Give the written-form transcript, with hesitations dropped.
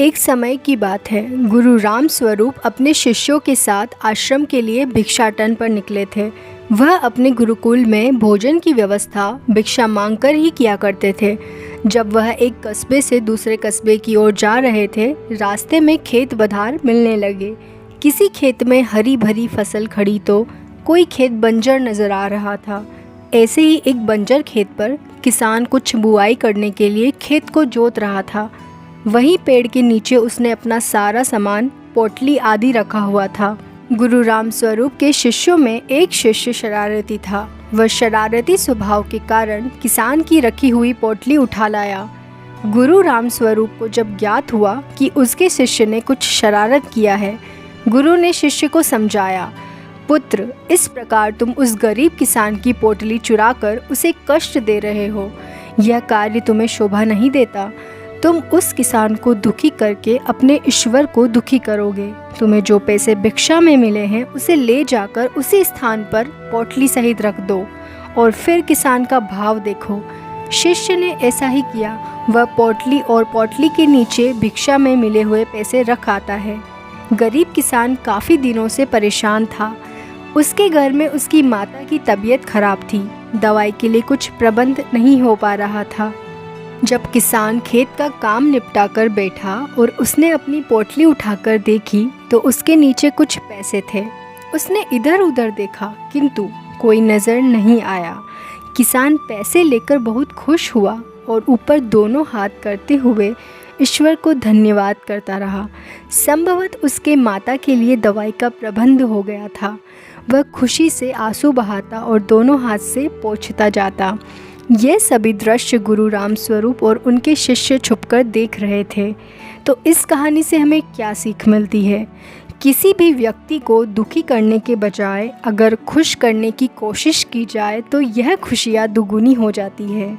एक समय की बात है, गुरु राम स्वरूप अपने शिष्यों के साथ आश्रम के लिए भिक्षाटन पर निकले थे। वह अपने गुरुकुल में भोजन की व्यवस्था भिक्षा मांगकर ही किया करते थे। जब वह एक कस्बे से दूसरे कस्बे की ओर जा रहे थे, रास्ते में खेत बधार मिलने लगे। किसी खेत में हरी भरी फसल खड़ी तो कोई खेत बंजर नजर आ रहा था। ऐसे ही एक बंजर खेत पर किसान कुछ बुआई करने के लिए खेत को जोत रहा था। वहीं पेड़ के नीचे उसने अपना सारा सामान, पोटली आदि रखा हुआ था। गुरु राम स्वरूप के शिष्यों में एक शिष्य शरारती था। वह शरारती स्वभाव के कारण किसान की रखी हुई पोटली उठा लाया। गुरु राम स्वरूप को जब ज्ञात हुआ कि उसके शिष्य ने कुछ शरारत किया है, गुरु ने शिष्य को समझाया, पुत्र, इस प्रकार तुम उस गरीब किसान की पोटली चुराकर उसे कष्ट दे रहे हो। यह कार्य तुम्हें शोभा नहीं देता। तुम उस किसान को दुखी करके अपने ईश्वर को दुखी करोगे। तुम्हें जो पैसे भिक्षा में मिले हैं उसे ले जाकर उसी स्थान पर पोटली सहित रख दो और फिर किसान का भाव देखो। शिष्य ने ऐसा ही किया। वह पोटली और पोटली के नीचे भिक्षा में मिले हुए पैसे रख आता है। गरीब किसान काफ़ी दिनों से परेशान था। उसके घर में उसकी माता की तबीयत खराब थी। दवाई के लिए कुछ प्रबंध नहीं हो पा रहा था। जब किसान खेत का काम निपटा कर बैठा और उसने अपनी पोटली उठाकर देखी तो उसके नीचे कुछ पैसे थे। उसने इधर उधर देखा किंतु कोई नज़र नहीं आया। किसान पैसे लेकर बहुत खुश हुआ और ऊपर दोनों हाथ करते हुए ईश्वर को धन्यवाद करता रहा। संभवतः उसके माता के लिए दवाई का प्रबंध हो गया था। वह खुशी से आंसू बहाता और दोनों हाथ से पोंछता जाता। यह सभी दृश्य गुरु राम स्वरूप और उनके शिष्य छुपकर देख रहे थे। तो इस कहानी से हमें क्या सीख मिलती है? किसी भी व्यक्ति को दुखी करने के बजाय अगर खुश करने की कोशिश की जाए तो यह खुशियाँ दुगुनी हो जाती है।